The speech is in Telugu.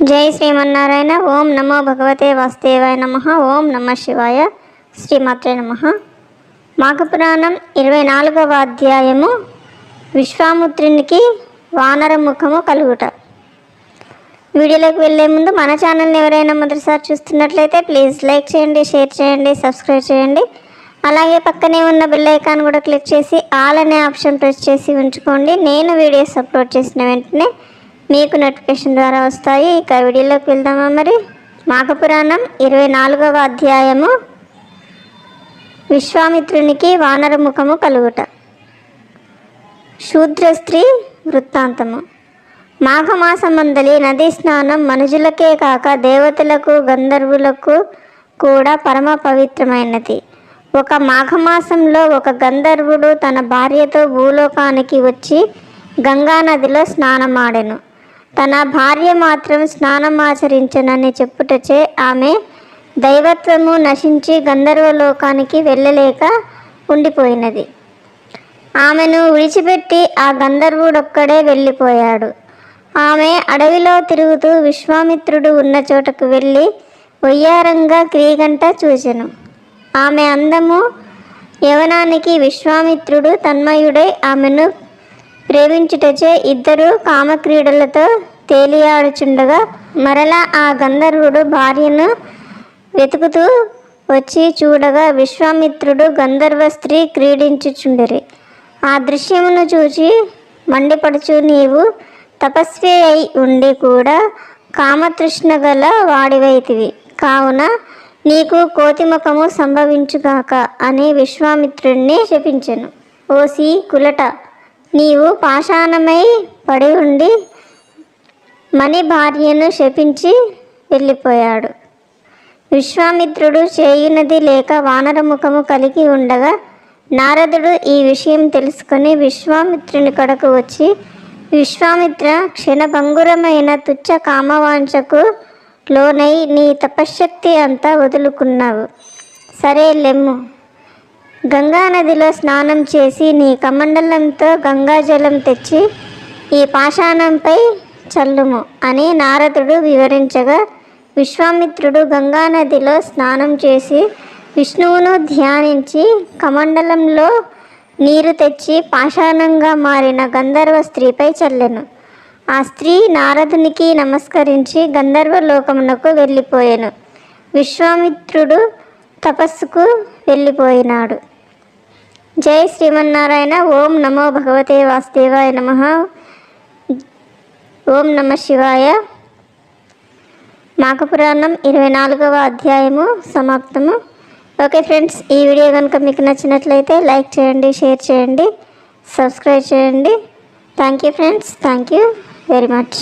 జై శ్రీమన్నారాయణ. ఓం నమో భగవతే వాసుదేవాయ నమః. ఓం నమః శివాయ. శ్రీమాత్రే నమః. మాఘపురాణం 24వ అధ్యాయము విశ్వామిత్రునికి వానర ముఖము కలుగుట. వీడియోలోకి వెళ్ళే ముందు మన ఛానల్ని ఎవరైనా మొదటిసారి చూస్తున్నట్లయితే ప్లీజ్ లైక్ చేయండి, షేర్ చేయండి, సబ్స్క్రైబ్ చేయండి. అలాగే పక్కనే ఉన్న బెల్ ఐకాన్ కూడా క్లిక్ చేసి ఆల్ అనే ఆప్షన్ ప్రెస్ చేసి ఉంచుకోండి. నేను వీడియోస్ అప్లోడ్ చేసిన వెంటనే మీకు నోటిఫికేషన్ ద్వారా వస్తాయి. ఇక వీడియోలోకి వెళ్దామా. మరి మాఘపురాణం 24వ అధ్యాయము విశ్వామిత్రునికి వానర ముఖము కలుగుట. శూద్ర స్త్రీ వృత్తాంతము. మాఘమాసమందలి నదీ స్నానం మనుజులకే కాక దేవతలకు గంధర్వులకు కూడా పరమ పవిత్రమైనది. ఒక మాఘమాసంలో ఒక గంధర్వుడు తన భార్యతో భూలోకానికి వచ్చి గంగానదిలో స్నానమాడెను. తన భార్య మాత్రం స్నానమాచరించనని చెప్పుటచే ఆమె దైవత్వము నశించి గంధర్వలోకానికి వెళ్ళలేక ఉండిపోయినది. ఆమెను విడిచిపెట్టి ఆ గంధర్వుడొక్కడే వెళ్ళిపోయాడు. ఆమె అడవిలో తిరుగుతూ విశ్వామిత్రుడు ఉన్న చోటకు వెళ్ళి వయ్యారంగా క్రీగంట చూచెను. ఆమె అందము యవనానికి విశ్వామిత్రుడు తన్మయుడై ఆమెను ప్రేమించుటచే ఇద్దరు కామక్రీడలతో తేలియాడుచుండగా మరలా ఆ గంధర్వుడు భార్యను వెతుకుతూ వచ్చి చూడగా విశ్వామిత్రుడు గంధర్వ స్త్రీ క్రీడించుచుండిరి. ఆ దృశ్యమును చూచి మండిపడుచు, నీవు తపస్వి అయి ఉండి కూడా కామతృష్ణ గల వాడివైతివి, కావున నీకు కోతిముఖము సంభవించుగాక అని విశ్వామిత్రుడిని శపించెను. ఓసి కులట, నీవు పాషాణమై పడి ఉండి మణి భార్యను శపించి వెళ్ళిపోయాడు. విశ్వామిత్రుడు చేయునది లేక వానరముఖము కలిగి ఉండగా నారదుడు ఈ విషయం తెలుసుకొని విశ్వామిత్రుని కడకు వచ్చి, విశ్వామిత్ర, క్షణభంగురమైన తుచ్చ కామవాంఛకు లోనై నీ తపశ్శక్తి అంతా వదులుకున్నావు. సరే లెమ్ము, గంగానదిలో స్నానం చేసి నీ కమండలంతో గంగాజలం తెచ్చి ఈ పాషాణంపై చల్లుము అని నారదుడు వివరించగా విశ్వామిత్రుడు గంగానదిలో స్నానం చేసి విష్ణువును ధ్యానించి కమండలంలో నీరు తెచ్చి పాషాణంగా మారిన గంధర్వ స్త్రీపై చల్లెను. ఆ స్త్రీ నారదునికి నమస్కరించి గంధర్వలోకమునకు వెళ్ళిపోయెను. విశ్వామిత్రుడు తపస్సుకు వెళ్ళిపోయినాడు. జై శ్రీమన్నారాయణ. ఓం నమో భగవతే వాసుదేవాయ నమః. ఓం నమ శివాయ. మాఘపురాణం 24వ అధ్యాయము సమాప్తము. ఓకే ఫ్రెండ్స్, ఈ వీడియో కనుక మీకు నచ్చినట్లయితే లైక్ చేయండి, షేర్ చేయండి, సబ్స్క్రైబ్ చేయండి. Thank you friends. Thank you very much.